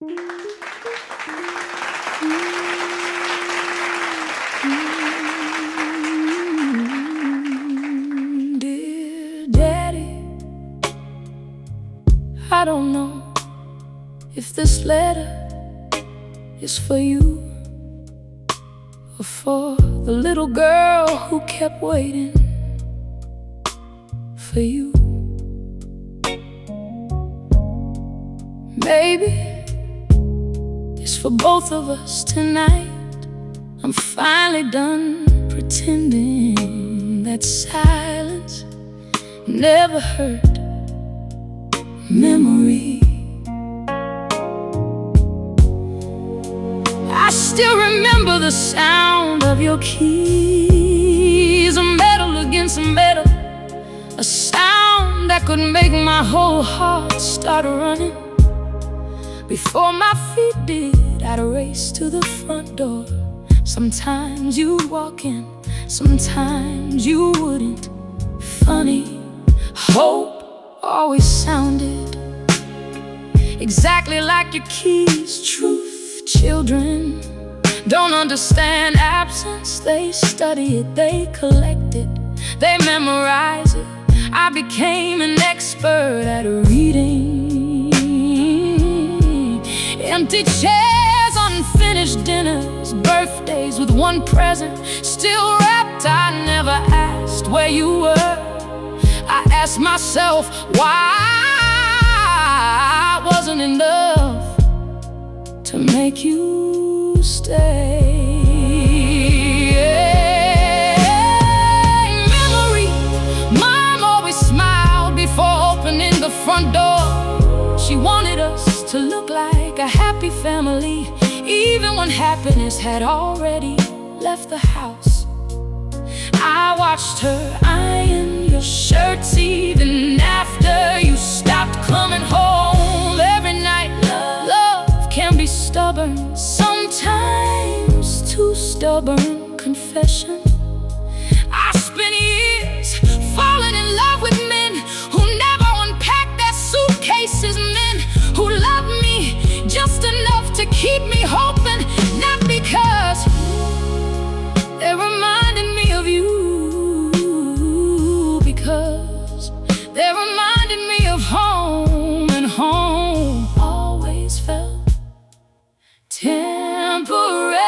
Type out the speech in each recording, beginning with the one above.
Dear Daddy, I don't know if this letter is for you or for the little girl who kept waiting for you. Maybe it's for both of us tonight. I'm finally done pretending that silence never hurt memory. I still remember the sound of your keys, a metal against metal, a sound that could make my whole heart start running. Before my feet did, I'd race to the front door. Sometimes you'd walk in, sometimes you wouldn't. Funny, hope always sounded exactly like your keys. Truth, children don't understand absence. They study it, they collect it, they memorize it. I became an expert at reading. Empty chairs, unfinished dinners, birthdays with one present still wrapped. I never asked where you were. I asked myself why it wasn't enough to make you stay. Memory, Mom always smiled before opening the front door. She wanted us to look like a happy family, even when happiness had already left the house. I watched her iron your shirts even after you stopped coming home every night. Love can be stubborn, sometimes too stubborn. Confession, I spent years falling in love with men who never unpacked their suitcases, men who loved me just enough to keep me hoping, not because they reminded me of you, because they reminded me of home, and home always felt temporary.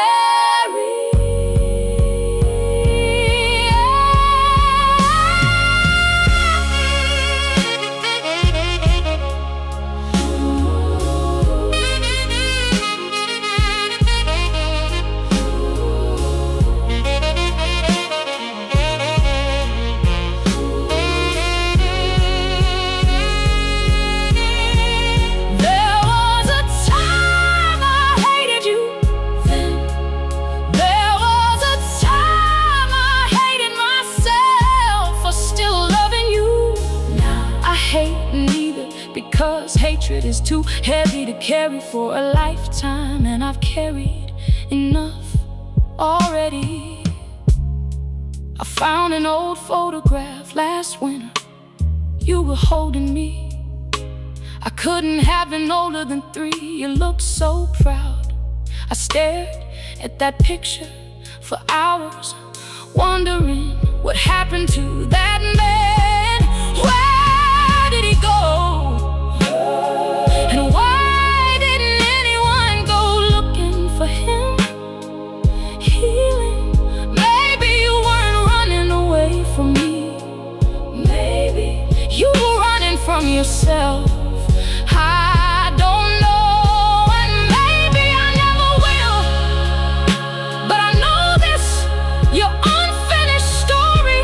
Because hatred is too heavy to carry for a lifetime, and I've carried enough already. I found an old photograph last winter. You were holding me. I couldn't have been older than 3. You looked so proud. I stared at that picture for hours, wondering what happened to that man. Where did he go? And why didn't anyone go looking for him? Healing. Maybe you weren't running away from me. Maybe you were running from yourself. I don't know, and maybe I never will. But I know this, your unfinished story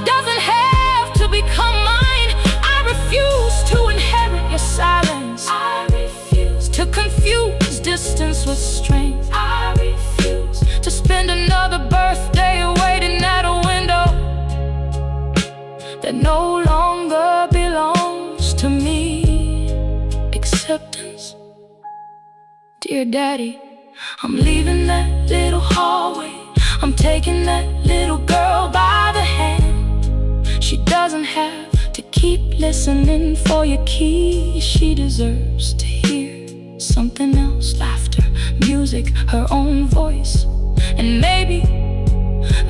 doesn't have to become mine. I refuse to inherit your silence. I refuse to confuse distance with strength. I refuse to spend another birthday waiting at a window that no longer belongs to me. Acceptance. Dear Daddy, I'm leaving that little hallway. I'm taking that little girl by the hand. She doesn't have to keep listening for your keys. She deserves to hear something else. Laughter, music, her own voice. And maybe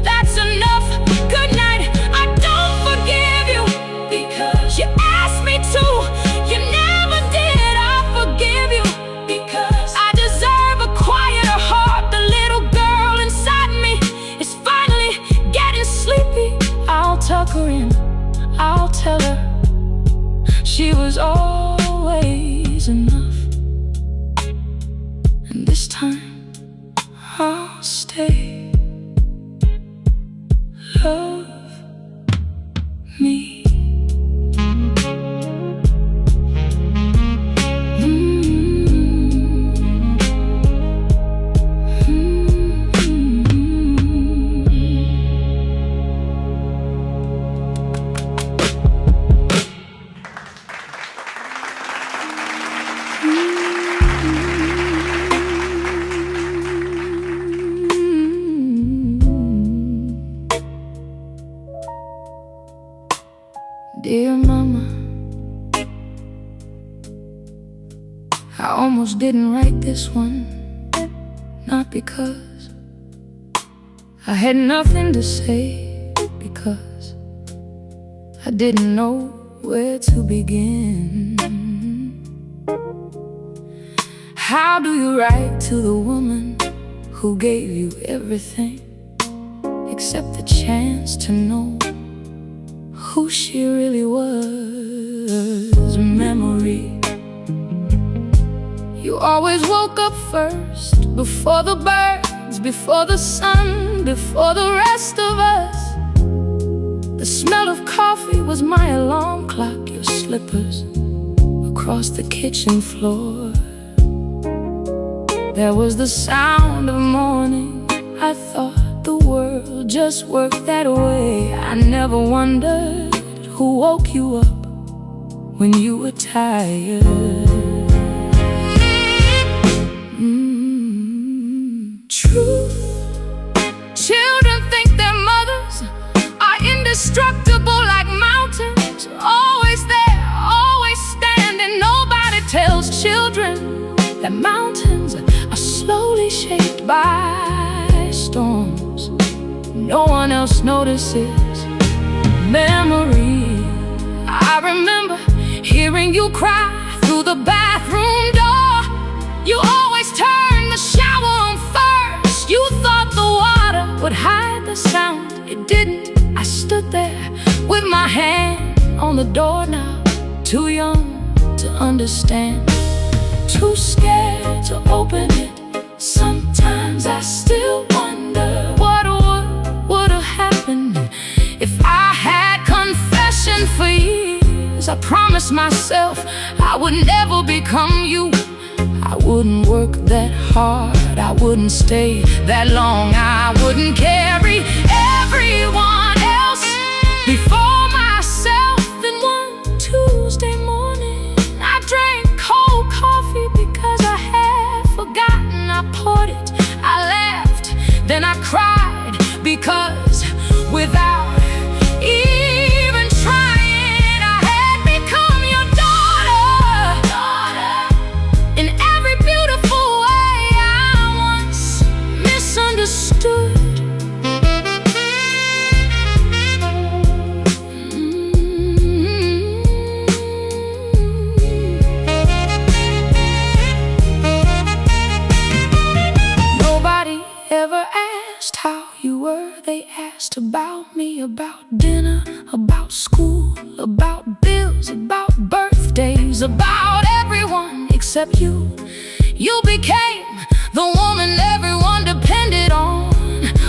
that's enough. Good night, I don't forgive you because you asked me to. You never did. I forgive you because I deserve a quieter heart. The little girl inside me is finally getting sleepy. I'll tuck her in, I'll tell her she was always enough. And this time I'll stay. Love me. Dear Mama, I almost didn't write this one. Not because I had nothing to say, because I didn't know where to begin. How do you write to the woman who gave you everything except the chance to know who she really was? Memory. You always woke up first, before the birds, before the sun, before the rest of us. The smell of coffee was my alarm clock. Your slippers across the kitchen floor. There was the sound of morning. I thought the world just worked that way. I never wondered who woke you up when you were tired. Truth. Children think their mothers are indestructible like mountains. Always there, always standing. Nobody tells children that mountains are slowly shaped by storms. No one else notices. Memory. I remember hearing you cry through the bathroom door. You always turned the shower on first. You thought the water would hide the sound. It didn't. I stood there with my hand on the doorknob, too young to understand, too scared to open it. Sometimes I still wonder what would have happened if I had confession for years. I promised myself I would never become you. I wouldn't work that hard, I wouldn't stay that long, I wouldn't carry everyone else before myself. Then one Tuesday morning I drank cold coffee because I had forgotten I poured it. I laughed, then I cried, because without even trying I had become your daughter. In every beautiful way I once misunderstood. Nobody ever asked how you were. They asked about me, about dinner, about school, about bills, about birthdays, about everyone except you. You became the woman everyone depended on,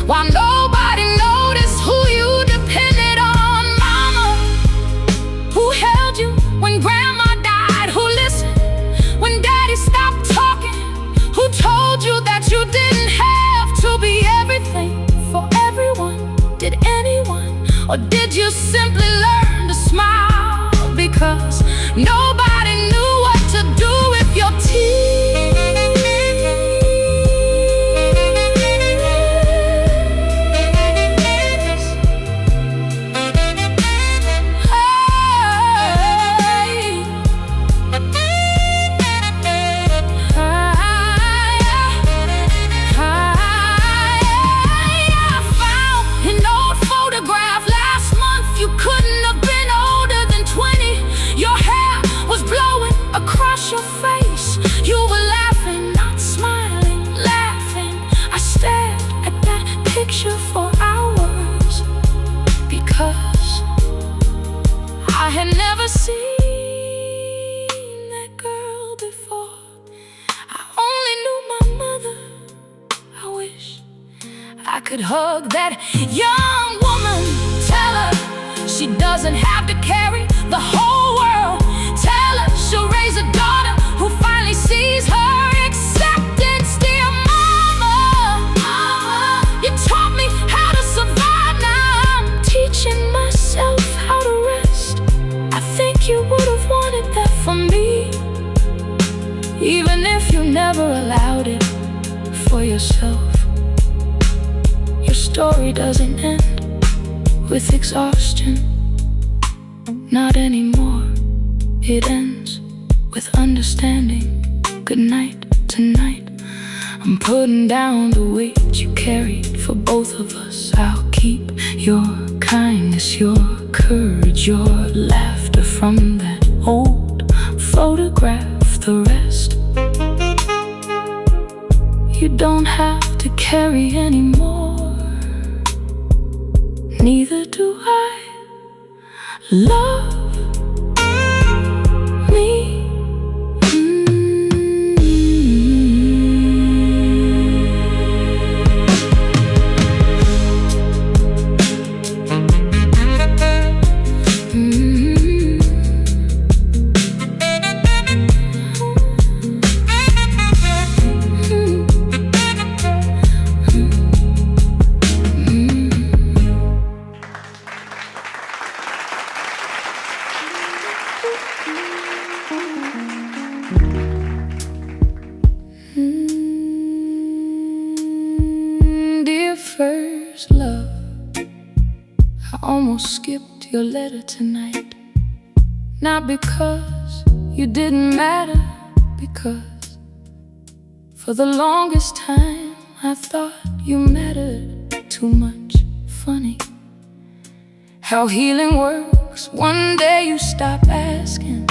while nobody noticed who you depended on. Mama, who held you when grandma died, who listened when daddy stopped talking, who told you that you didn't have to be everything for everyone. Did anyone, or did you simply learn to smile because nobody knew what to do with your tears? Hey. picture for hours, because I had never seen that girl before. I only knew my mother. I wish I could hug that young woman, tell her she doesn't have to carry the whole world. Tell her she'll raise a daughter who finally sees her acceptance. Dear mama, you taught me how to survive. Now I'm teaching myself how to rest. I think you would have wanted that for me, even if you never allowed it for yourself. Your story doesn't end with exhaustion, not anymore. It ends with understanding. Good night tonight. I'm putting down the weight you carried for both of us. I'll keep your kindness, your courage, your laughter from that old photograph. The rest you don't have to carry anymore. Neither do I. Love me. Dear first love, I almost skipped your letter tonight. Not because you didn't matter, because for the longest time I thought you mattered too much. Funny how healing works. One day you stop asking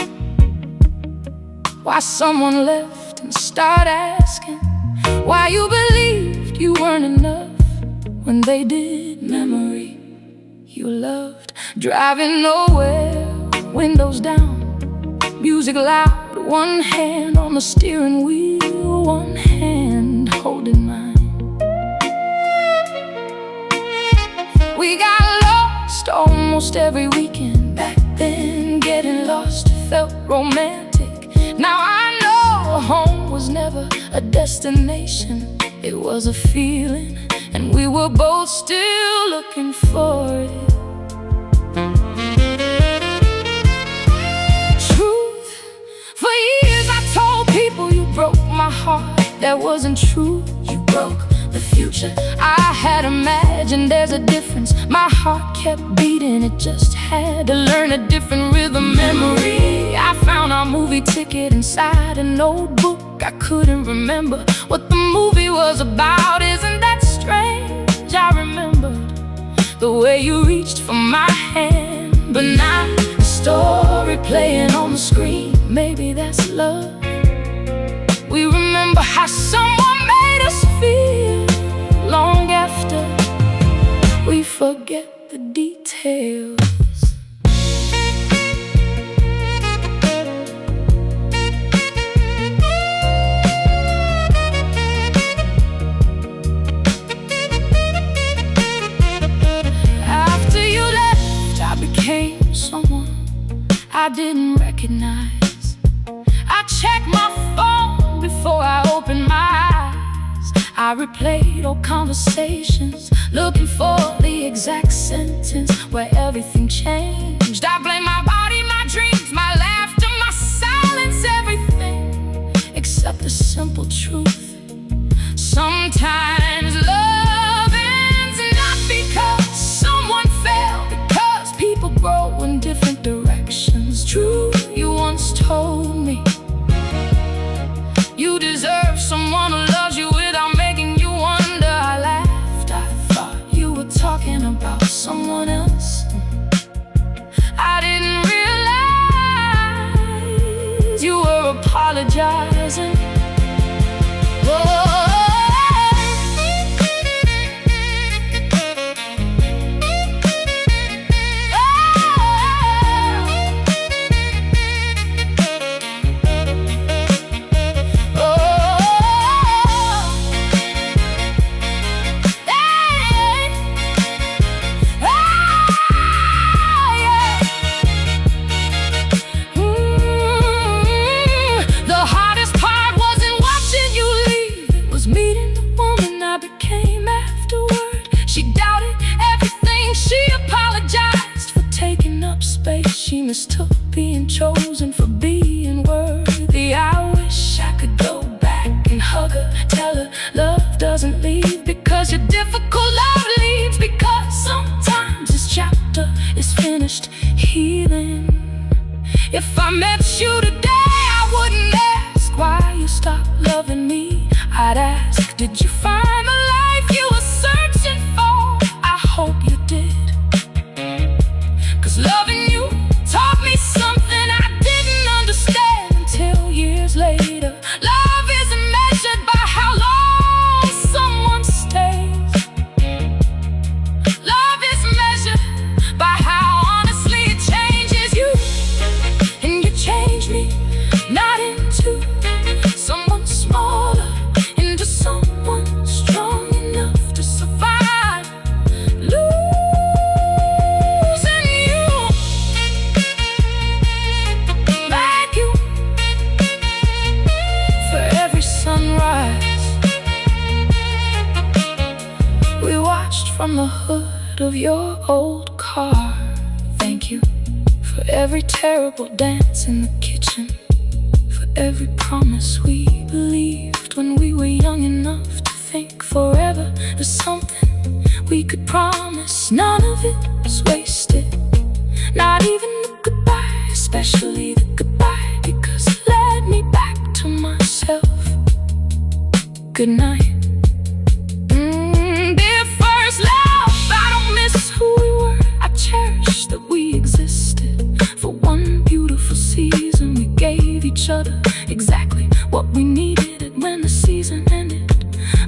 why someone left and start asking why you believed you weren't enough when they did. Memory you loved, driving nowhere, windows down, music loud, one hand on the steering wheel, one hand holding mine. We got lost almost every weekend. Back then getting lost felt romantic. Now I know home was never a destination. It was a feeling, and we were both still looking for it. Truth, for years I told people you broke my heart. That wasn't true, you broke the future I had imagined. There's a difference, my heart kept beating. It just had to learn a different rhythm. Memory, I found our movie ticket inside a notebook. I couldn't remember what the movie was about. Isn't that strange? I remembered the way you reached for my hand, but not the story playing on the screen. Maybe that's love. We remember how someone made us feel long after we forget the details. After you left, I became someone I didn't recognize. I checked my phone before I opened my eyes. I replayed old conversations, looking for the exact sentence where everything changed. I blame my body, my dreams, my laughter, my silence, everything except the simple truth. Sometimes love ends not because someone fell, because people grow in different directions. True, you once told me you deserve someone who loves you without making you wonder. I laughed, I thought you were talking about someone else. I didn't stop loving me, I'd ask, did you find the life you were searching for? I hope you did, 'cause loving you taught me something I didn't understand until years later. Love isn't measured by how long someone stays. Love is measured by how honestly it changes you. And you changed me, not into someone smaller, into someone strong enough to survive losing you. Thank you for every sunrise we watched from the hood of your old car. Thank you for every terrible dance in the kitchen, for every promise we believed when we were young enough to think forever there's something we could promise. None of it was wasted, not even the goodbye, especially the goodbye, because it led me back to myself. Good night. Dear first love, I don't miss who we were. I cherish that we existed for one beautiful season. We gave each other exactly what we needed, and when the season ended,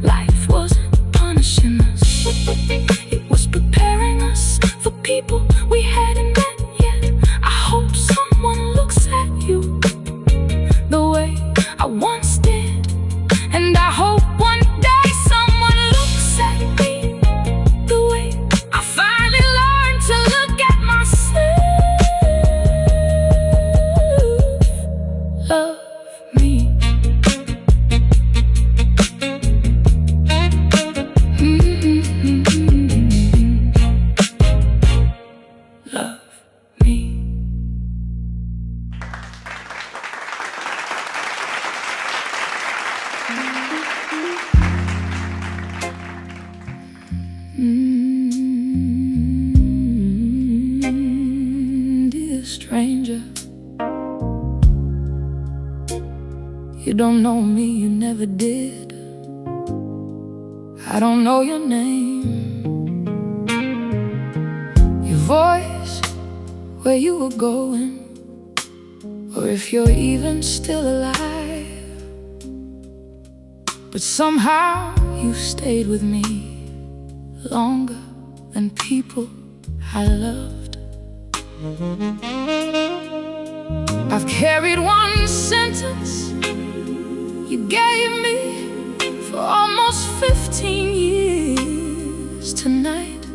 life wasn't punishing us. It was preparing us for people we hadn't met yet. I hope someone looks at you the way I once did, and I hope one day someone looks at me the way I finally learned to look at myself. Love me. Love me. Dear stranger, you don't know me, you never did. I don't know your name, your voice, where you were going, or if you're even still alive. But somehow you stayed with me longer than people I loved. I've carried one sentence you gave me for almost 15 years tonight.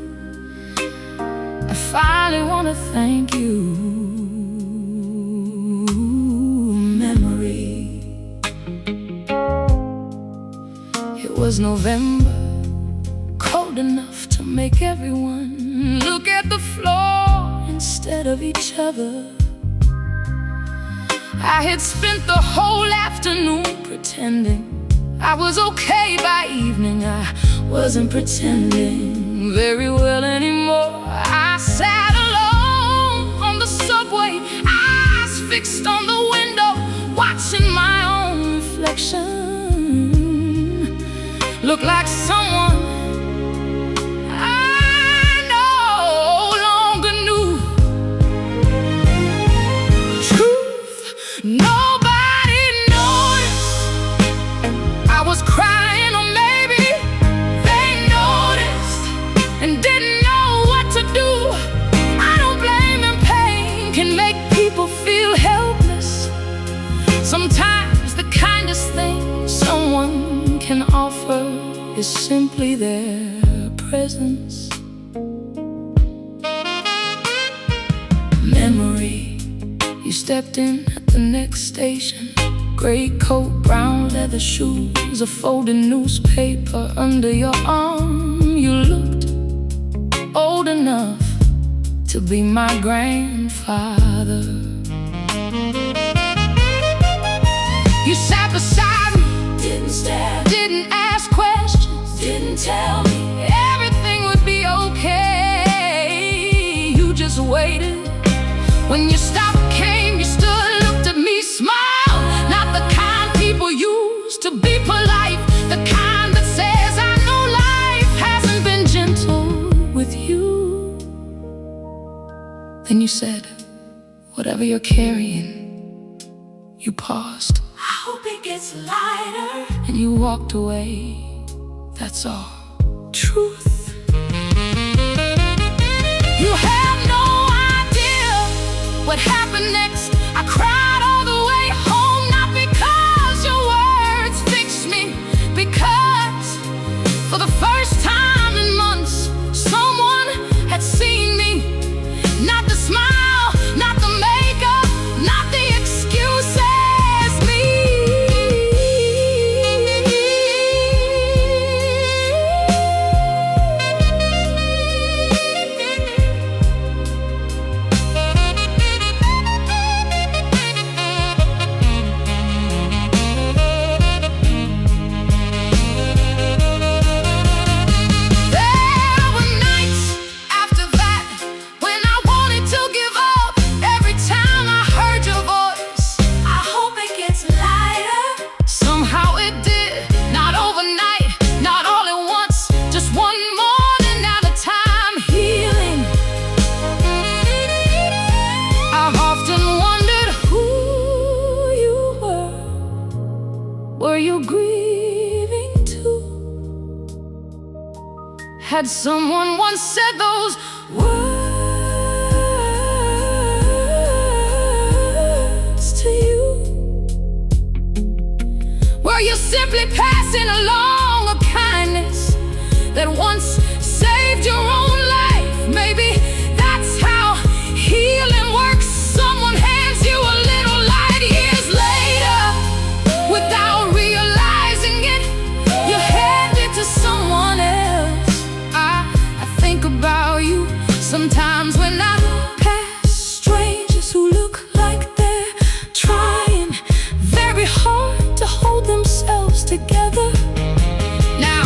I finally want to thank you, memory. It was November, cold enough to make everyone look at the floor instead of each other. I had spent the whole afternoon pretending I was okay by evening. I wasn't pretending very well anymore. I sat alone on the subway, eyes fixed on the window, watching my own reflection look like someone I no longer knew. Truth, nobody noticed I was crying, or maybe they noticed and didn't know what to do. I don't blame them. Pain can make people feel helpless. Sometimes the kindest thing someone can offer is simply their presence. Memory, you stepped in at the next station, gray coat, brown leather shoes, a folded newspaper under your arm. You looked old enough to be my grandfather. You sat beside me, didn't stare, didn't ask questions, didn't tell me everything would be okay. You just waited. When your stop came, you stood, looked at me, smiled. Not the kind people you to be polite, the kind that says I know life hasn't been gentle with you. Then you said, whatever you're carrying. You paused. I hope it gets lighter. And you walked away. That's all. Truth. You have no idea what happened next. I cried all the way home, not because your words fixed me, because for the first time in months, someone had seen me. Not the smile, not the makeup, not the excuses. Had someone once said those words to you? Were you simply passing along a kindness that once saved your own life? Maybe that's how healing works. Someone hands you a little light years later. Without realizing it, you hand it to someone else. About you sometimes when I pass strangers who look like they're trying very hard to hold themselves together. Now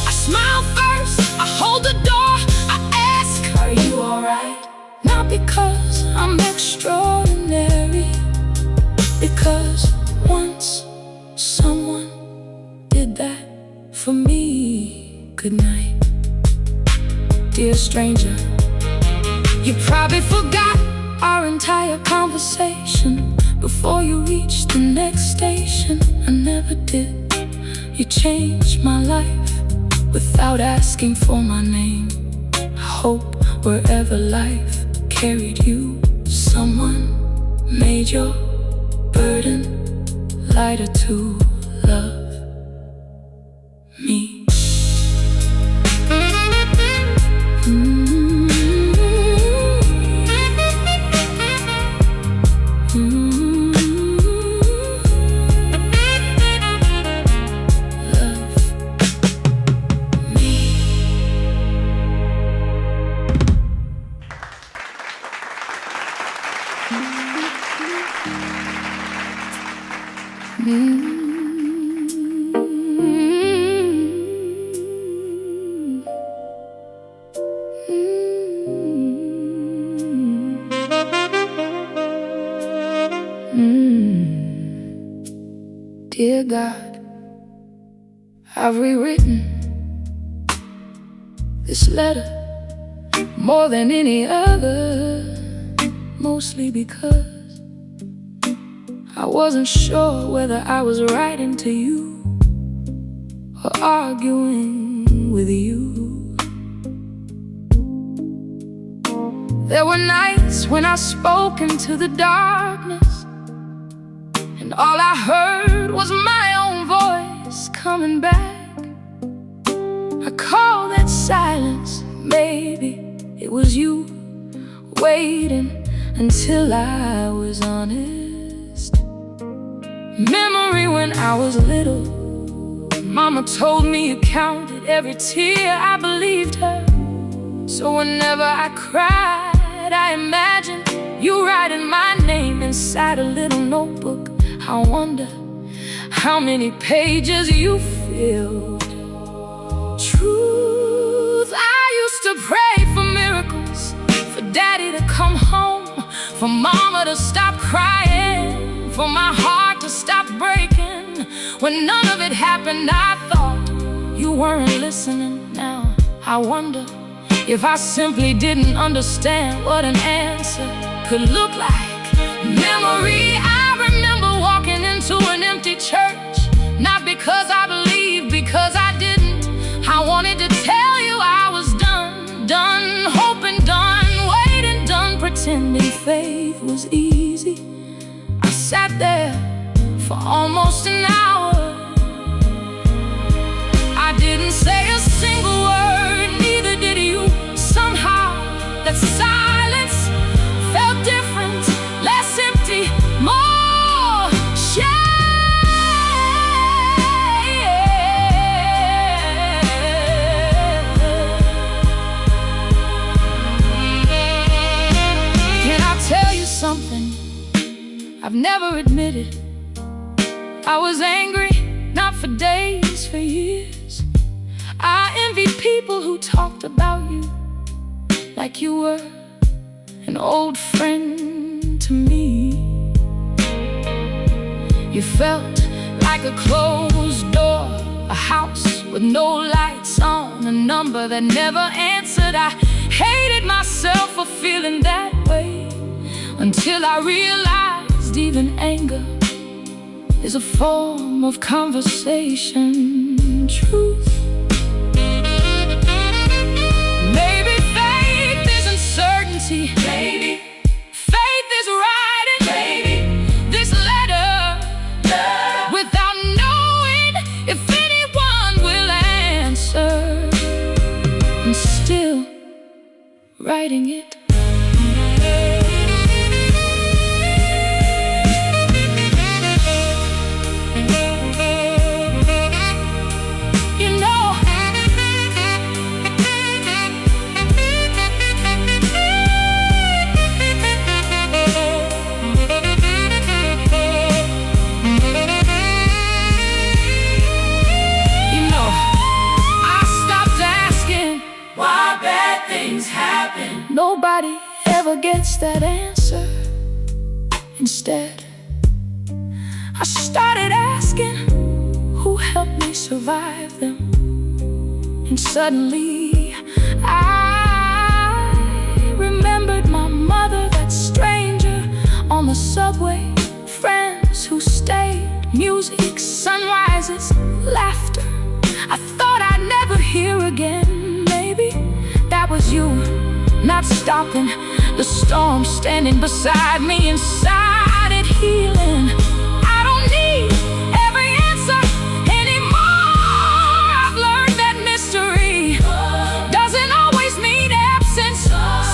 I smile first, I hold the door, I ask, are you alright? Not because I'm extraordinary, because once someone did that for me. Good night. Dear stranger, you probably forgot our entire conversation before you reached the next station. I never did. You changed my life without asking for my name. I hope wherever life carried you, someone made your burden lighter to love me. Dear God, I've rewritten this letter more than any other, mostly because I wasn't sure whether I was writing to you or arguing with you. There were nights when I spoke into the darkness, and all I heard was my own voice coming back. I call that silence, maybe it was you waiting until I was honest. Memory when I was little, Mama told me you counted every tear. I believed her, so whenever I cried, I imagined you writing my name inside a little notebook. I wonder how many pages you filled. Truth, I used to pray for miracles, for Daddy to come home, for Mama to stop crying, for my heart to stop breaking When none of it happened, I thought you weren't listening. Now I wonder if I simply didn't understand what an answer could look like. Memory, I remember walking into an empty church, not because I believed, because I didn't. I wanted to tell you I was done hoping, done waiting, done pretending faith was easy. I sat there for almost an hour. I didn't say a single word, neither did you. Somehow that silence felt different, less empty, more Can I tell you something I've never admitted? I was angry, not for days, for years. I envied people who talked about you like you were an old friend to me. You felt like a closed door, a house with no lights on, a number that never answered. I hated myself for feeling that way, until I realized even anger is a form of conversation. Truth. Maybe faith isn't certainty. Maybe faith is writing. Maybe this letter without knowing if anyone will answer, and still writing it. Nobody ever gets that answer. Instead, I started asking who helped me survive them. And suddenly I remembered my mother, that stranger on the subway, friends who stayed, music, sunrises, laughter I thought I'd never hear again. Maybe that was you, not stopping the storm, standing beside me inside it, healing. I don't need every answer anymore. I've learned that mystery doesn't always mean absence.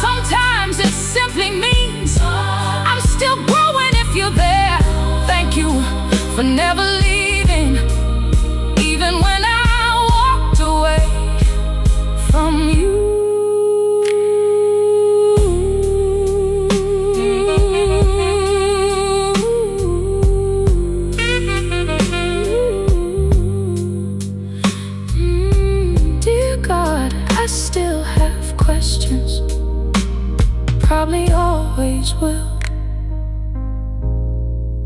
Sometimes it simply means I'm still growing if you're there. Thank you for never leaving, even when I walked away from you. Probably always will,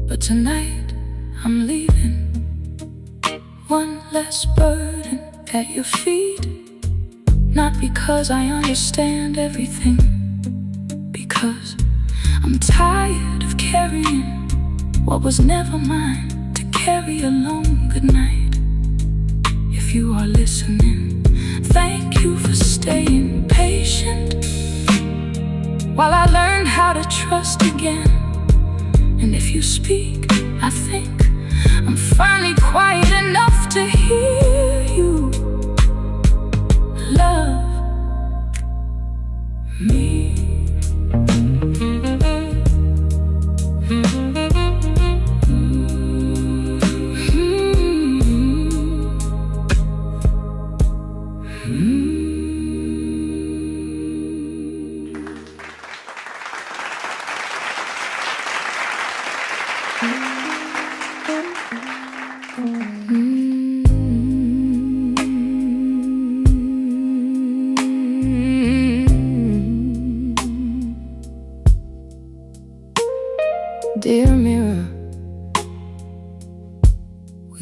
but tonight I'm leaving. One less burden at your feet. Not because I understand everything, because I'm tired of carrying what was never mine to carry alone. Good night. If you are listening, thank you for staying patient while I learn how to trust again. And if you speak, I think I'm finally quiet enough to hear you love me.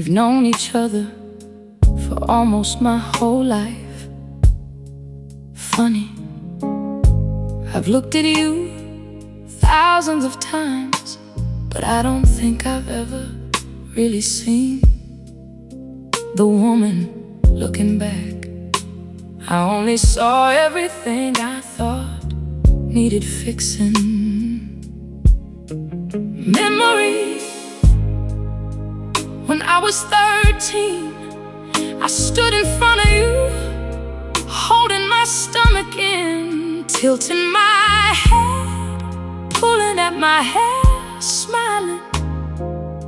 We've known each other for almost my whole life. Funny, I've looked at you thousands of times, but I don't think I've ever really seen the woman looking back. I only saw everything I thought needed fixing. Memory, when I was 13, I stood in front of you, holding my stomach in, tilting my head, pulling at my hair, smiling,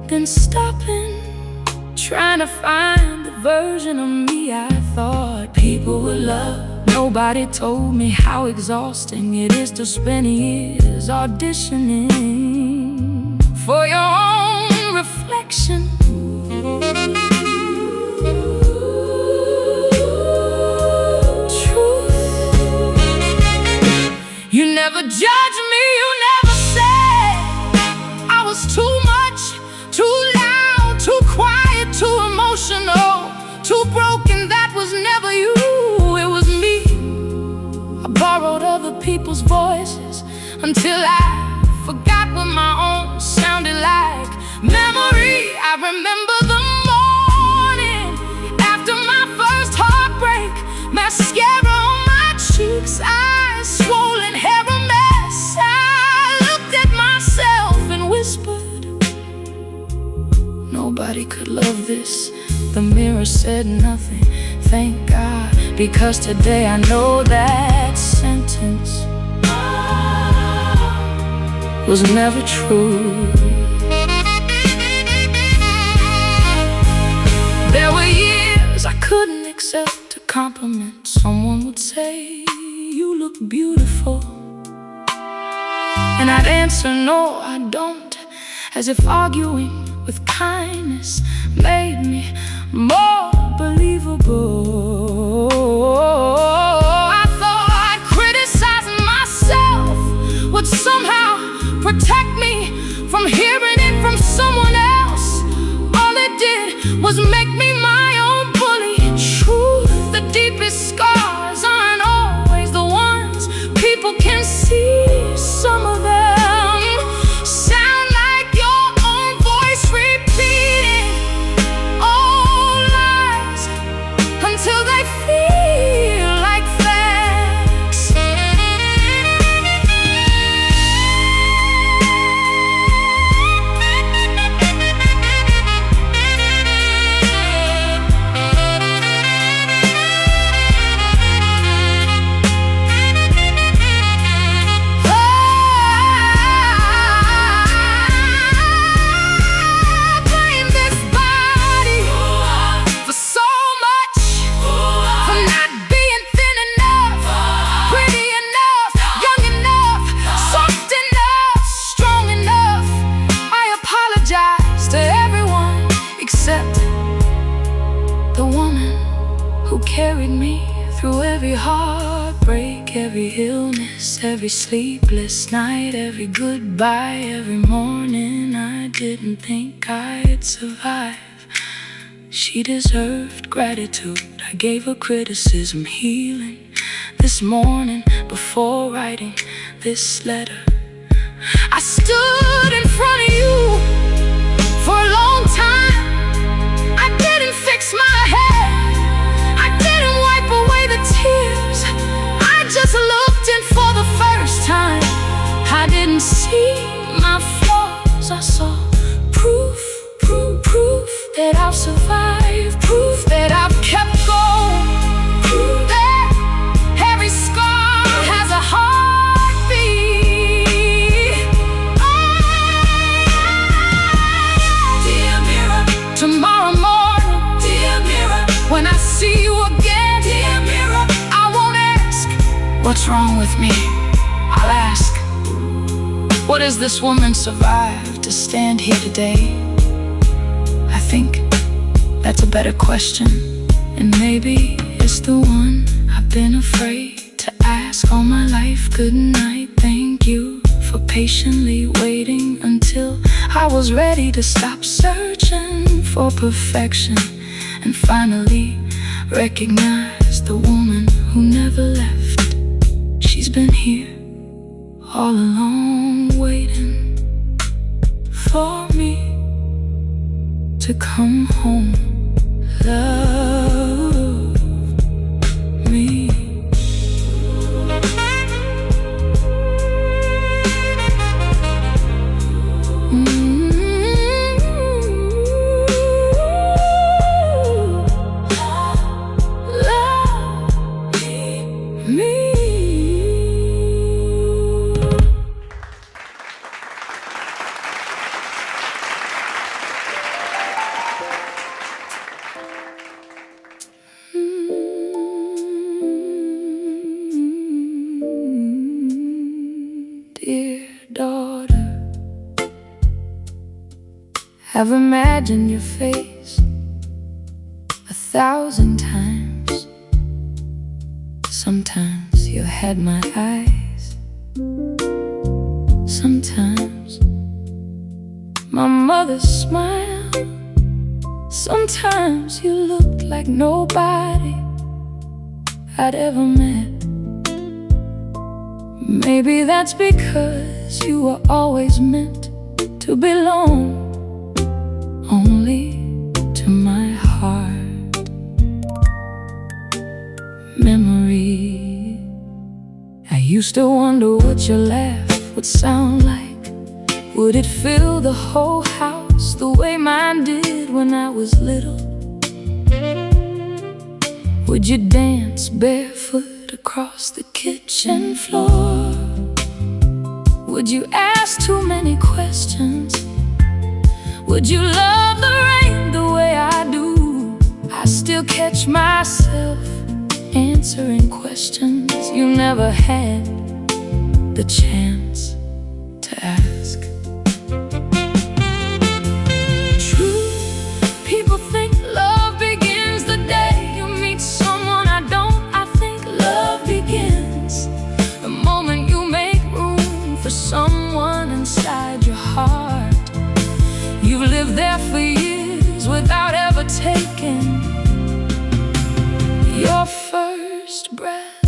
then stopping, trying to find the version of me I thought people would love. Nobody told me how exhausting it is to spend years auditioning for your own reflection. Truth, you never judged me, you never said I was too much, too loud, too quiet, too emotional, too broken. That was never you, it was me. I borrowed other people's voices until I forgot what my own sounded like. Memory, I remember the morning after my first heartbreak. Mascara on my cheeks, eyes swollen, hair a mess. I looked at myself and whispered, nobody could love this. The mirror said nothing, thank God, because today I know that sentence was never true. There were years I couldn't accept a compliment. Someone would say, you look beautiful, and I'd answer, no, I don't, as if arguing with kindness made me more believable. I thought criticizing myself would somehow protect me from hearing it from someone else. All it did was make me my own bully. Truth, the deepest scars aren't always the ones people can see. Some of them sound like your own voice repeating old lies until they feel like facts. Every illness, every sleepless night, every goodbye, every morning I didn't think I'd survive. She deserved gratitude, I gave her criticism, healing. This morning, before writing this letter, I stood in front of you for a long time. I didn't fix my hair, I didn't wipe away the tears. I just looked in for the first time. I didn't see my flaws, I saw proof that I've survived, proof that I've kept going, proof that every scar has a heartbeat. Dear mirror, tomorrow morning, dear mirror, when I see you again, dear mirror, I won't ask what's wrong with me, I'll ask, what has this woman survived to stand here today? I think that's a better question, and maybe it's the one I've been afraid to ask all my life. Good night, thank you for patiently waiting until I was ready to stop searching for perfection, and finally recognized the woman who never left. She's been here all along, waiting for me to come home. Love me. Dear daughter, I've imagined your face 1,000 times. Sometimes you had my eyes, sometimes my mother's smile. Sometimes you looked like nobody I'd ever met. Maybe that's because you were always meant to belong only to my heart. Memory, I used to wonder what your laugh would sound like. Would it fill the whole house the way mine did when I was little? Would you dance barefoot across the kitchen floor? Would you ask too many questions? Would you love the rain the way I do? I still catch myself answering questions you never had the chance to ask. True, people think love begins the day you meet someone. I don't. I think love begins the moment you make room for someone inside your heart. You've lived there for years without ever taking your first breath.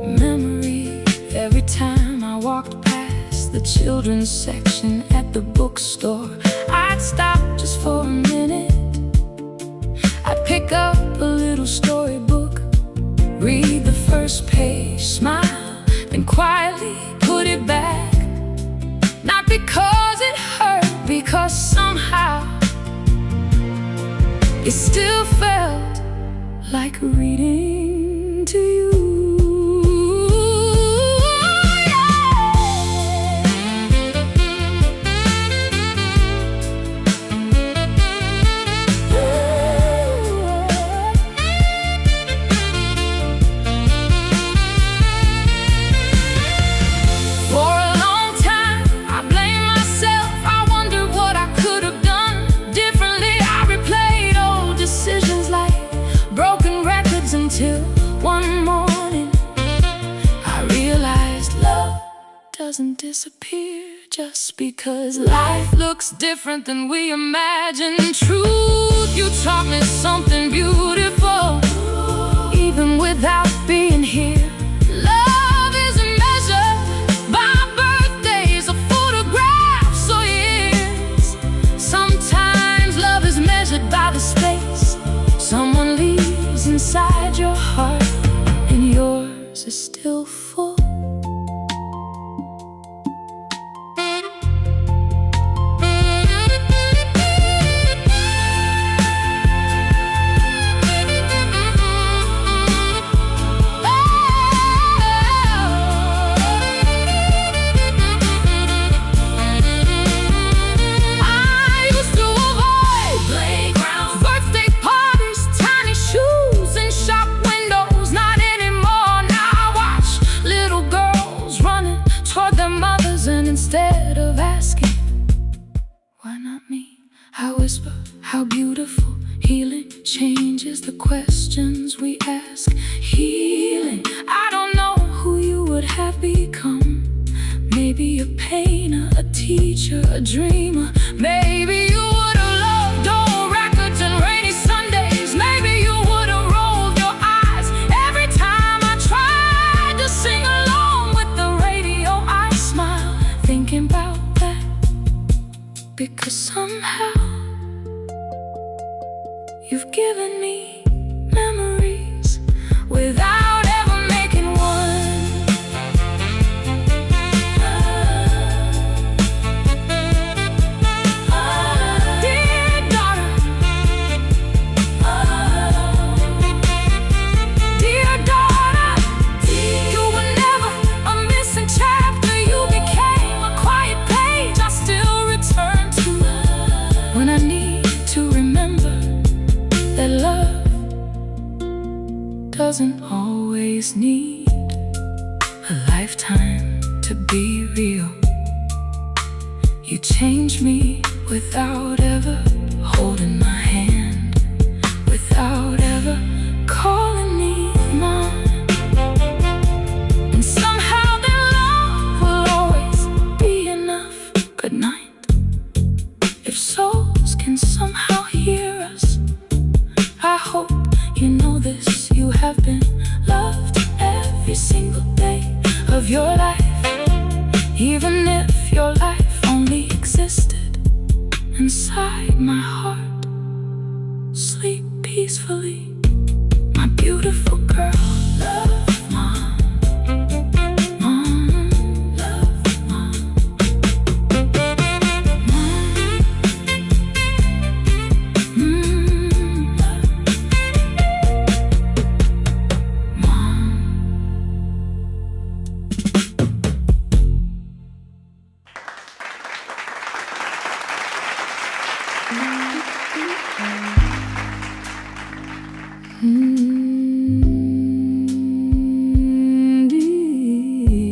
Memory, every time I walked past the children's section at the bookstore, I'd stop just for a minute. I'd pick up a little storybook, read the first page, smile, then quietly put it back. Not because it hurt, because somehow it still felt like reading to you. Until one morning I realized love doesn't disappear just because life looks different than we imagined. Truth, you taught me something beautiful, even without being here. Love isn't measured by birthdays or photographs or years. Sometimes love is measured by the space someone leaves inside your heart, and yours is still full. Instead of asking, why not me? I whisper, how beautiful. Healing changes the questions we ask. Healing, I don't know who you would have become. Maybe Maybe a painter, a teacher, a dreamer. Maybe you would've loved old records and rainy Sundays. Maybe you would've rolled your eyes every time I tried to sing along with the radio. I smile thinking about that, because somehow you've given me memories without ever making one. Dear daughter, dear daughter, you were never a missing chapter. You became a quiet page I still return to when I need to remember that love doesn't always need a lifetime to be real. You changed me without ever holding my hand, without ever calling me mom. And somehow that love will always be enough. Good night. If souls can somehow hear us, I hope you know this. You have been loved every single day of your life. Even if your life only existed inside my heart, sleep peacefully, my beautiful girl. Love, mom. Mom, love, mom.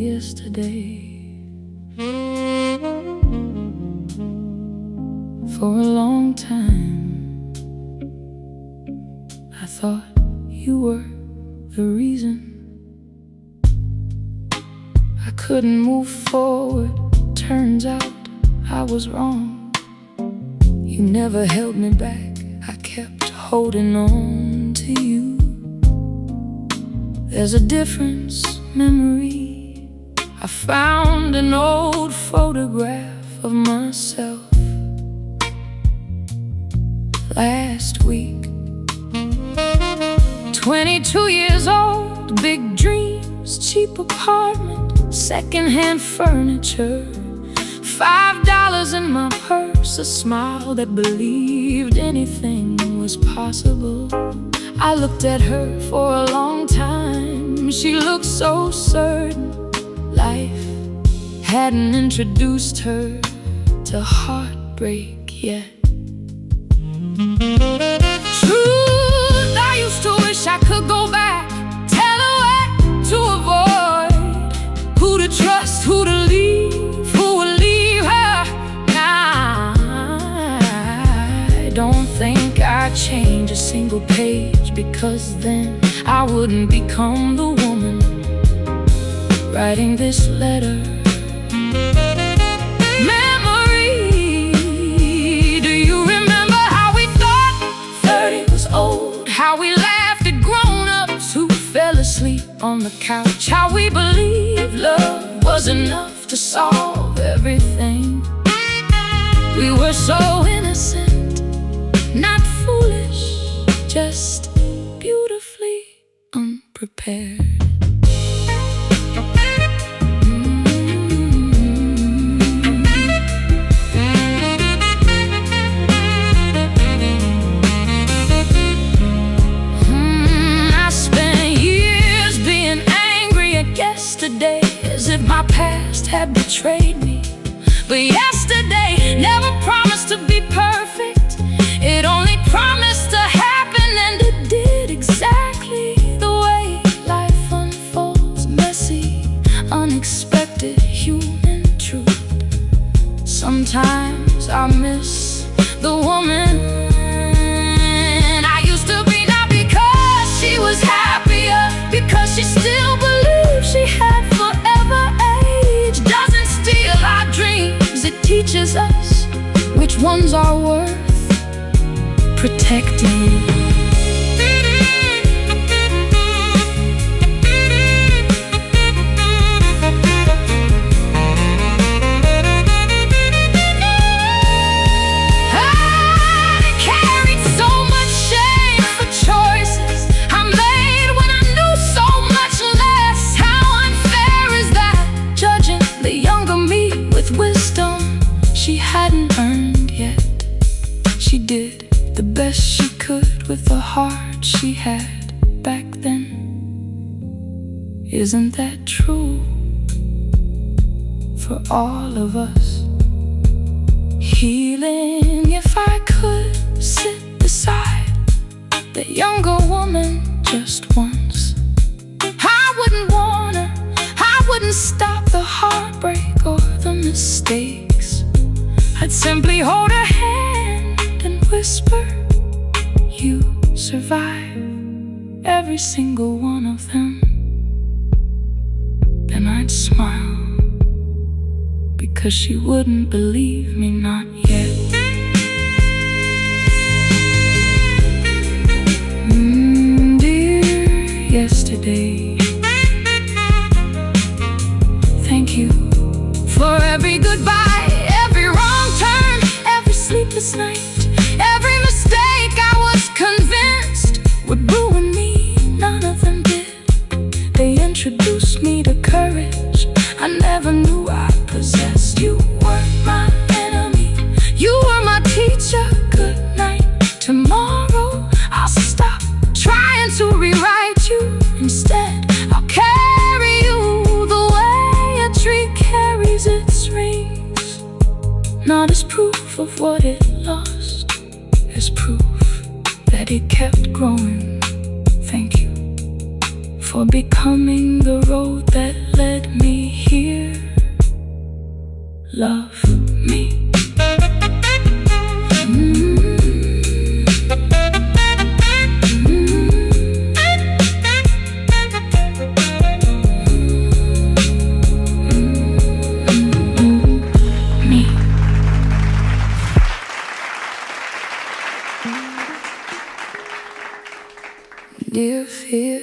Yesterday, for a long time, I thought you were the reason I couldn't move forward. Turns out I was wrong. You never held me back. I kept holding on to you. There's a difference, memory. I found an old photograph of myself last week. 22 years old, big dreams, cheap apartment, secondhand furniture, $5 in my purse, a smile that believed anything was possible. I looked at her for a long time. She looked so certain life hadn't introduced her to heartbreak yet. Truth, I used to wish I could go back, tell her what to avoid, who to trust, who to leave, who will leave her. Nah, I don't think I'd change a single page, because then I wouldn't become the woman writing this letter. Memory, do you remember how we thought 30 was old? How we laughed at grown-ups who fell asleep on the couch. How we believed love was enough to solve everything. We were so innocent, not foolish, just beautifully unprepared. Yesterday, as if my past had betrayed me. But yesterday never promised to be perfect. It only promised to happen, and it did exactly the way life unfolds. Messy, unexpected, human truth. Sometimes I miss the woman I used to be, not because she was happier, because she still believed she had forever age. Doesn't steal ones are worth protecting. She hadn't earned yet. She did the best she could with the heart she had back then. Isn't that true for all of us? Healing if I could sit beside that younger woman just once. I wouldn't warn her, I wouldn't stop the heartbreak or the mistakes. I'd simply hold her hand and whisper, you survive every single one of them. Then I'd smile, because she wouldn't believe me, not yet. Dear yesterday, thank you for every goodbye, every wrong turn, every sleepless night, every mistake I was convinced would ruin me. None of them did. They introduced me to courage I never knew I possessed. You weren't my enemy, you were my teacher. Good night. Tomorrow I'll stop trying to rewrite you. Instead, I'll carry you the way a tree carries its rings. Not as proof of what it lost, as proof that it kept growing. Thank you for becoming the road that led me here. Love me. Dear fear,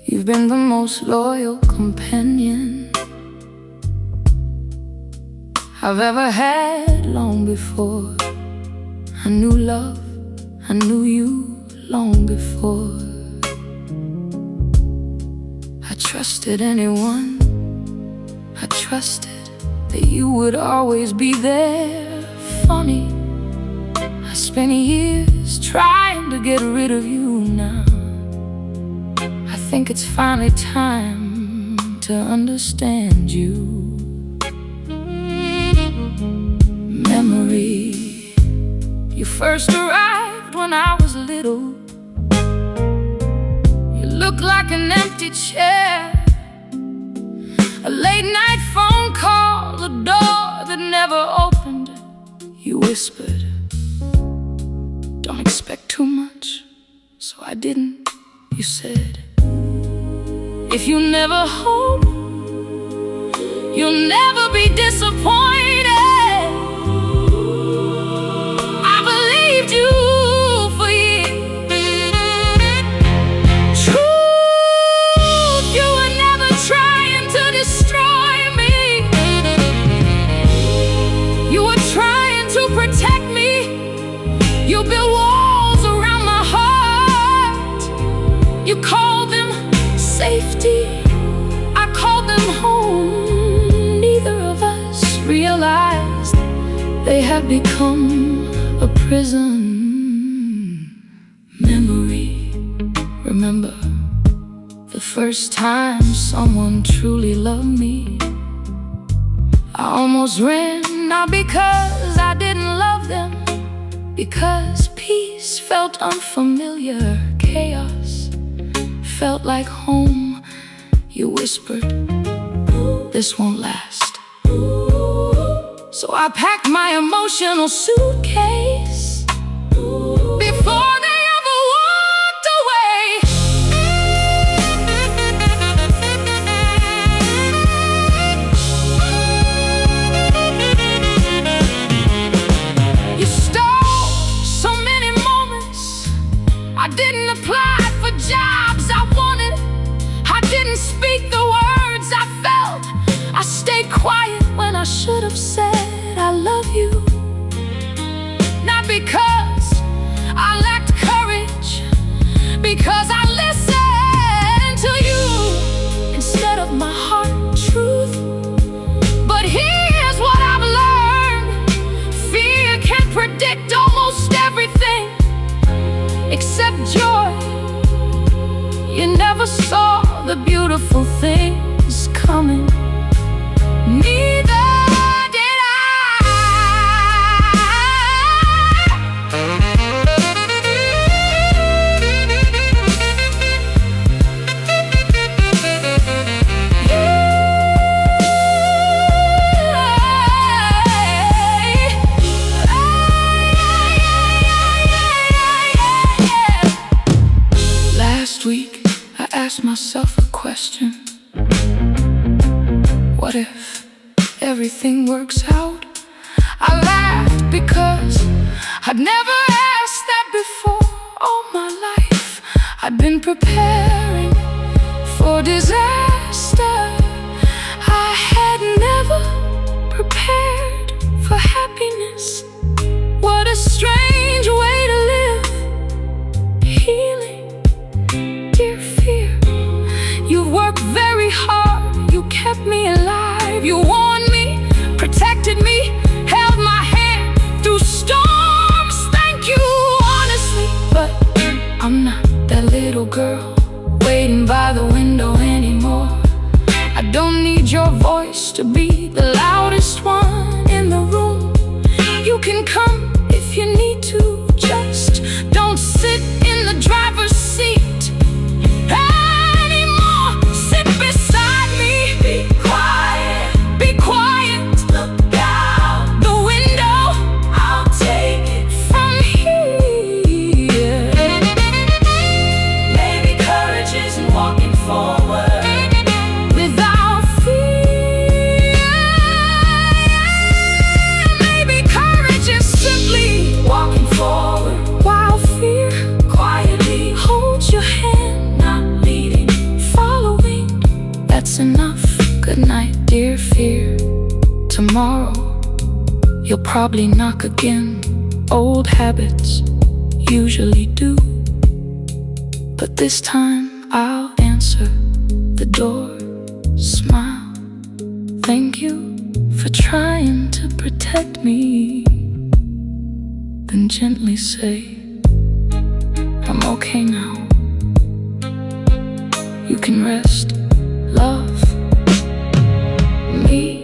you've been the most loyal companion I've ever had. Long before I knew love, I knew you long before I trusted anyone. I trusted that you would always be there. Funny, I spent years trying to get rid of you. Now I think it's finally time to understand you. Memory, you first arrived when I was little. You looked like an empty chair, a late night phone call, a door that never opened. You whispered, don't expect too much, so I didn't. You said, if you never hope, you'll never be disappointed. I believed you for years. Truth, you were never trying to destroy me. You were trying to protect me. You built walls around my heart. You called them safety, I called them home. Neither of us realized they had become a prison. Memory, remember the first time someone truly loved me. I almost ran, not because I didn't love them, because peace felt unfamiliar. Chaos felt like home. You whispered, this won't last. So I packed my emotional suitcase before they ever walked away. myself a question. What if everything works out? I laughed because I'd never asked that before. All my life I'd been preparing for disaster. I had never prepared for happiness. What a strange way to live. Healing, dear fear. You've worked very hard, you kept me alive. You warned me, protected me, held my hand through storms. Thank you, honestly, but I'm not that little girl waiting by the window anymore. I don't need your voice to be the loudest one in the room. You can come if you need to, just don't sit in the driver's seat anymore. Sit beside me. Be quiet, be quiet. Look out the window, I'll take it from here. Maybe courage isn't walking forward without fear. Maybe courage is simply walking forward while fear quietly holds your hand, not leading, following. That's enough. Good night, dear fear. Tomorrow you'll probably knock again. Old habits usually do, but this time I'll answer the door. Smile. Thank you for trying to protect me. Then gently say, I'm okay now. You can rest. Love me.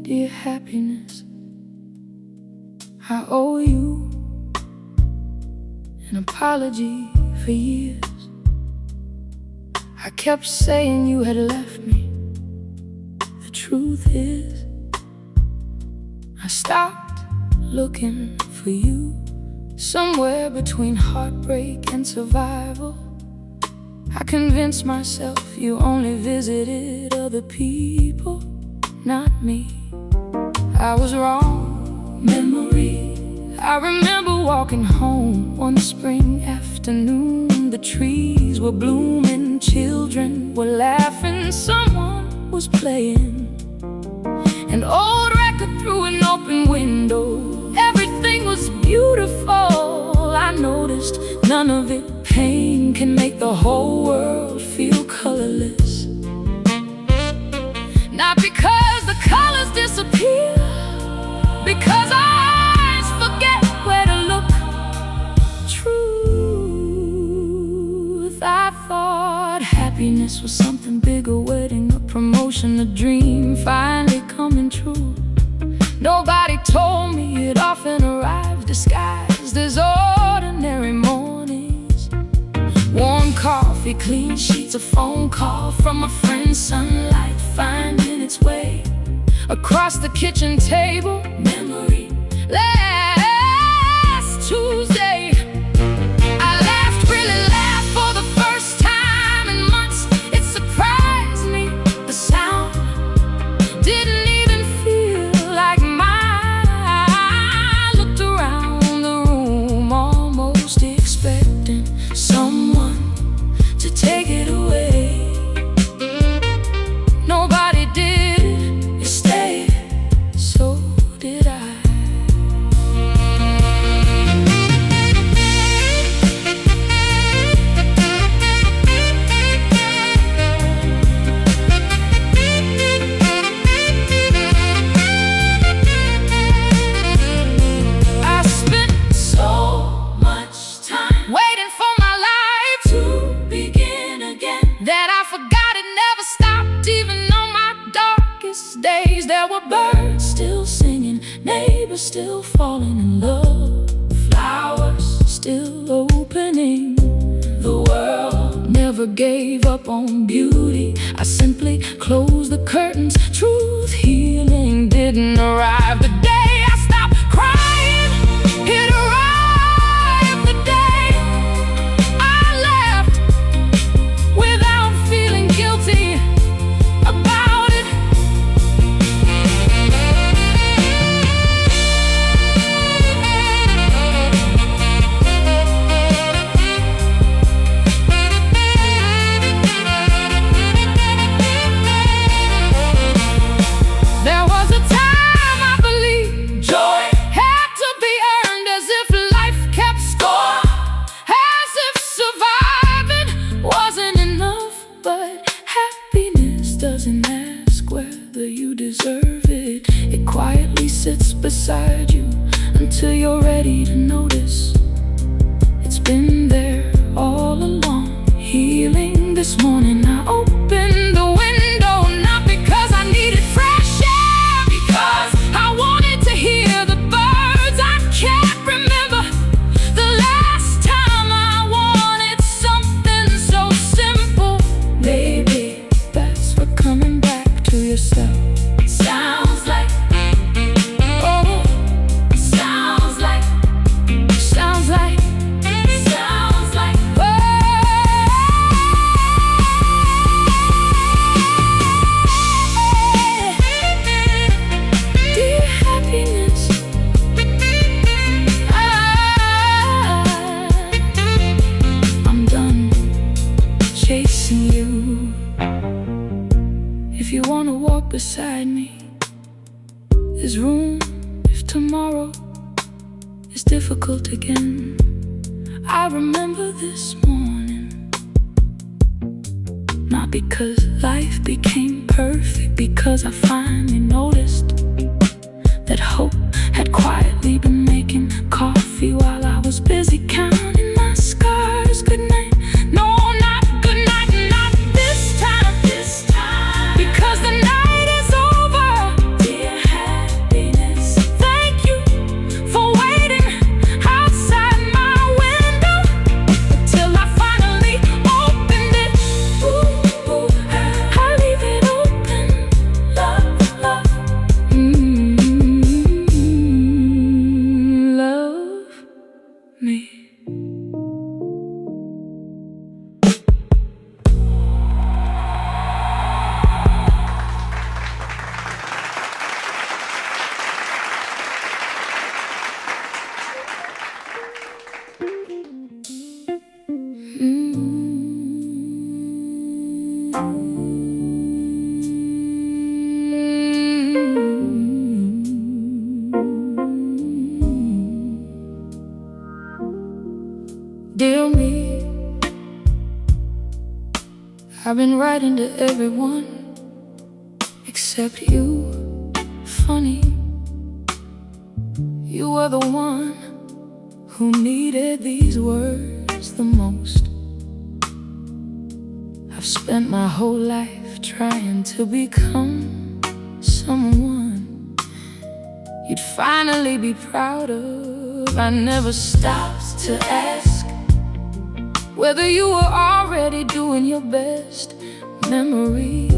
Dear happiness, I owe you an apology for years. I kept saying you had left me. The truth is, I stopped looking for you. Somewhere between heartbreak and survival, I convinced myself you only visited other people, not me. I was wrong, memory. I remember walking home one spring afternoon. The trees were blooming, children were laughing, someone was playing an old record through an open window. Everything was beautiful. I noticed none of it. Pain can make the whole world feel colorless. Not because the colors disappear, because eyes forget where to look. Truth, I thought happiness was something big, a wedding, a promotion, a dream finally coming true. Nobody told me it often arrives disguised as ordinary mornings. Warm coffee, clean sheets, a phone call from a friend, sunlight finding its way across the kitchen table. Memory. Last Tuesday, I laughed, really laughed for the first time in months. It surprised me. The sound didn't even feel like mine. I looked around the room, almost expecting someone to take it away. Nobody did. It stayed. So did I. days there were birds still singing, neighbors still falling in love, flowers still opening. The world never gave up on beauty. I simply closed the curtains. Truth healing didn't arrive the day I stopped crying. It arrived the day I left without feeling guilty about it. There was a time I believed joy had to be earned, as if life kept score, as if surviving wasn't enough. But happiness doesn't ask whether you deserve it. It quietly sits beside you until you're ready to notice. It's been there all along. Healing this morning, I opened the window, not because I needed fresh air, because I wanted to hear the birds. I can't remember the last time I wanted something so simple. Maybe that's what coming back to yourself sounds like. Oh, sounds like. Sounds like. Sounds like. Dear happiness, I'm done chasing you. If you wanna walk beside me, there's room if tomorrow is difficult again. I remember this morning, not because life became perfect, because I finally noticed that hope had quietly been making coffee while I was busy counting my scars. Good night, no, not good night, not this time. This time, because the night is over. Dear happiness, thank you for waiting outside my window till I finally opened it. Ooh, ooh, I leave it open. Love, love, love me. Dear me, I've been writing to everyone except you. Funny, you were the one who needed these words the most. I've spent my whole life trying to become someone you'd finally be proud of. I never stopped to ask whether you were already doing your best. Memory,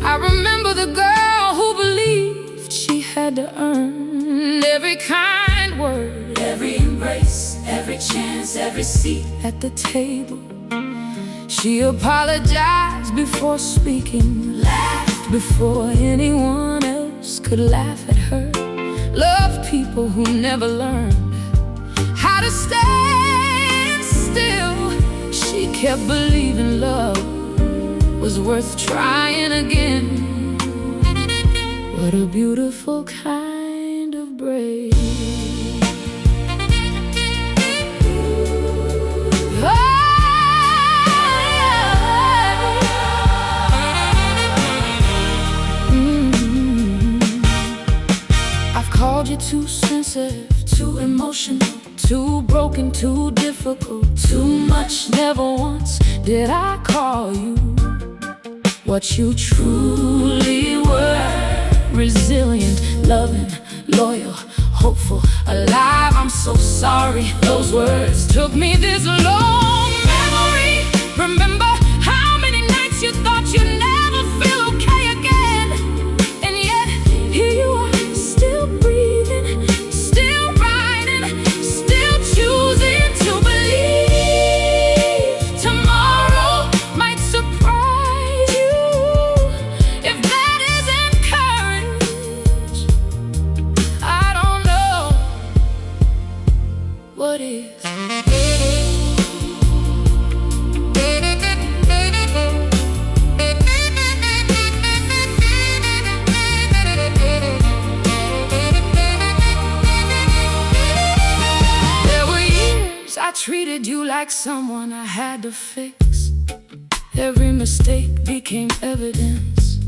I remember the girl who believed she had to earn every kind word, every embrace, every chance, every seat at the table. She apologized before speaking, laughed before anyone else could laugh at her. Loved people who never learned how to stand still. She kept believing love was worth trying again. What a beautiful kind of brave. I've called you too sensitive, too emotional, too broken, too difficult, too much. Never once did I call you what you truly were. Resilient, loving, loyal, hopeful, alive. I'm so sorry those words took me this long. Memory, remember how many nights you thought you'd never feel okay again, and yet here you are, still breathing, still riding, still choosing to believe tomorrow might surprise you. If that isn't courage, I don't know what is. I treated you like someone I had to fix. Every mistake became evidence.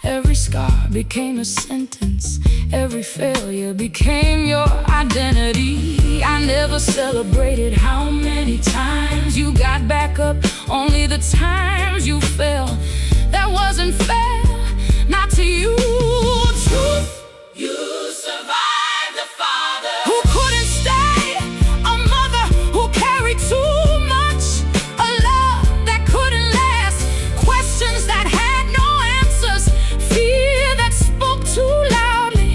Every scar became a sentence. Every failure became your identity. I never celebrated how many times you got back up, only the times you fell. That wasn't fair, not to you. Truth, you survived the father who couldn't stay, a mother who carried too much, a love that couldn't last, questions that had no answers, fear that spoke too loudly,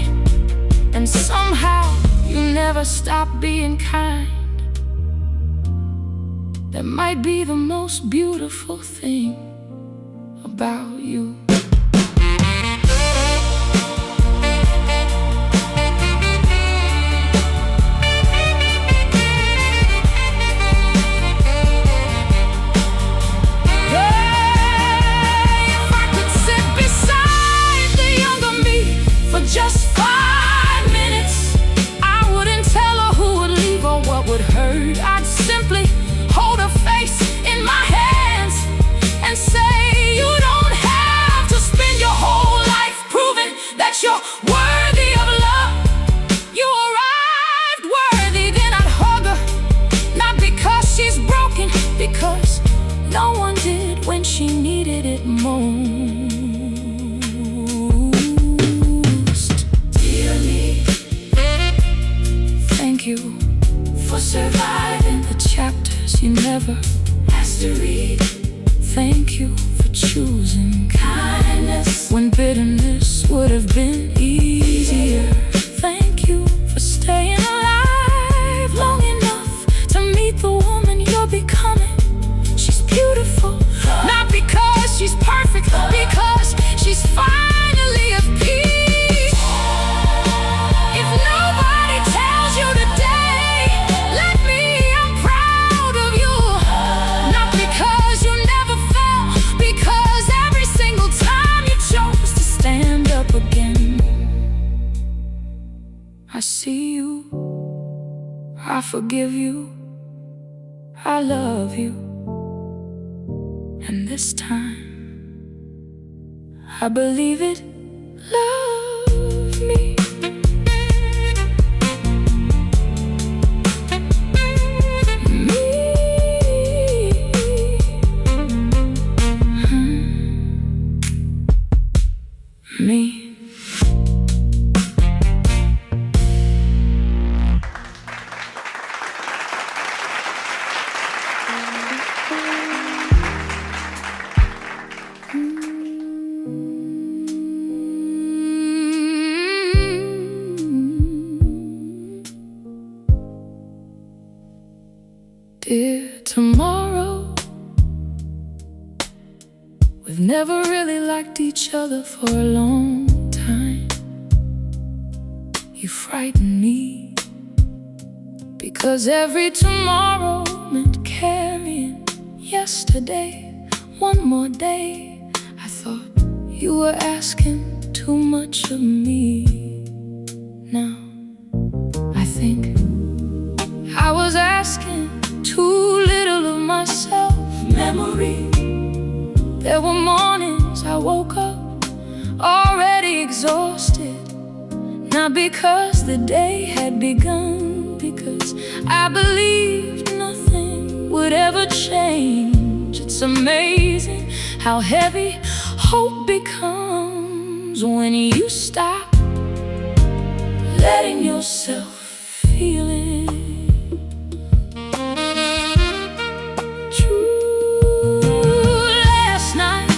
and somehow you never stopped being kind. That might be the most beautiful thing about you. Just 5 minutes, I wouldn't tell her who would leave or what would hurt. I'd simply hold her face in my hands and say, you don't have to spend your whole life proving that you're worthy of love. You arrived worthy, then I'd hug her, not because she's broken, because no one did when she needed it most. Thank you for surviving the chapters you never asked to read. Thank you for choosing kindness when bitterness would have been easier. Thank you for staying alive long enough to meet the woman you're becoming. She's beautiful, not because she's perfect, because she's finally at peace. I see you, I forgive you, I love you, and this time I believe it. Love me. Me. Dear tomorrow, we've never really liked each other for a long time. You frighten me, because every tomorrow meant carrying yesterday. One more day, I thought you were asking too much of me. Now I think I was asking too little of myself. Memory, there were mornings I woke up already exhausted, not because the day had begun, because I believed nothing would ever change. It's amazing how heavy hope becomes when you stop letting yourself feel it. Last night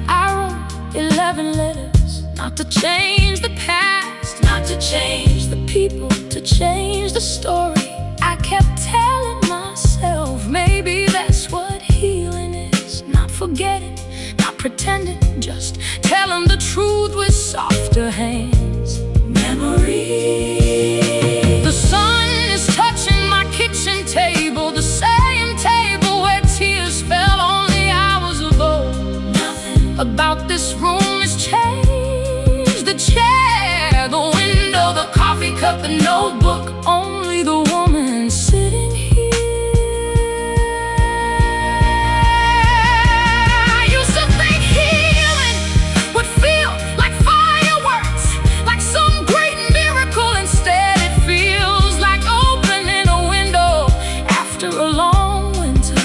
I wrote 11 letters, not to change the past, not to change the people, to change the story. I kept telling myself maybe that's what healing is. Not forgetting, not pretending, just telling the truth with softer hands. Memory. The sun is touching my kitchen table, the same table where tears fell only hours ago. Nothing about this room has changed. The chair, the window, the coffee cup, the notebook, only the woman sitting here. I used to think healing would feel like fireworks, like some great miracle. Instead it feels like opening a window after a long winter.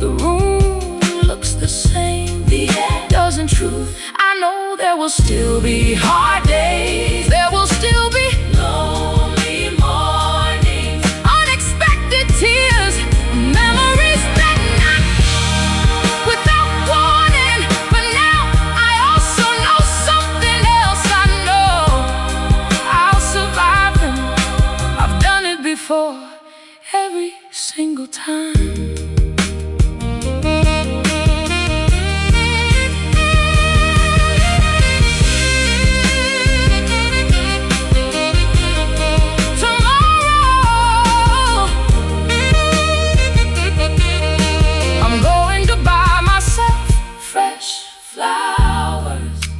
The room looks the same, the air doesn't truth. I know there will still be hard days, there will still be lonely mornings, unexpected tears, memories that knock without warning. But now I also know something else. I know I'll survive them. I've done it before, every single time.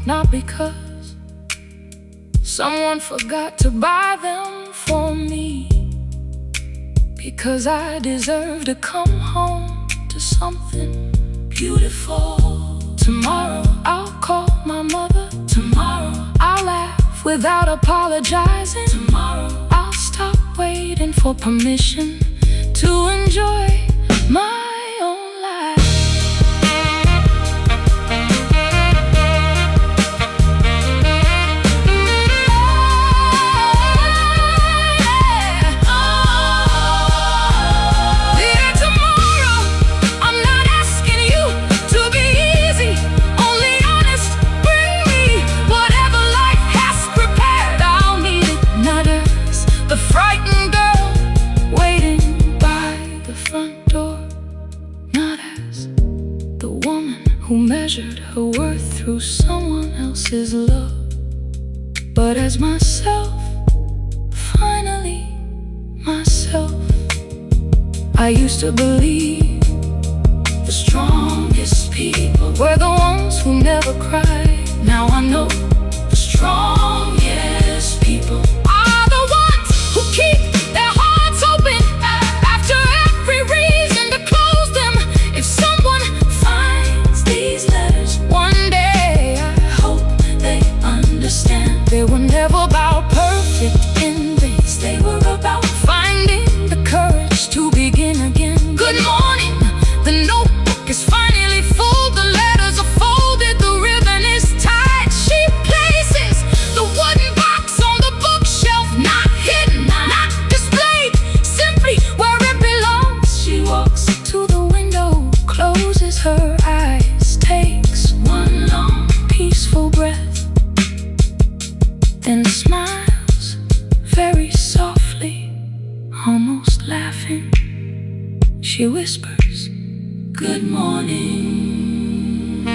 Not because someone forgot to buy them for me, because I deserve to come home to something beautiful. Tomorrow I'll call my mother. Tomorrow I'll laugh without apologizing. Tomorrow I'll stop waiting for permission to enjoy my own life. Who measured her worth through someone else's love, but as myself, finally myself. I used to believe the strongest people were the ones who never cried. Now I know the strongest people are the ones who keep their hearts open after every reason to close them. If someone finds these letters one day, I hope they understand they were never about perfect endings. They were about finding the courage to begin again. Good morning, the notebook is finally full. The letters are folded, the ribbon is tied. She places the wooden box on the bookshelf, not hidden, not displayed, simply where it belongs. She walks to the window, closes her eyes, takes one long peaceful breath, then smiles very softly, almost laughing. She whispers, "Good morning."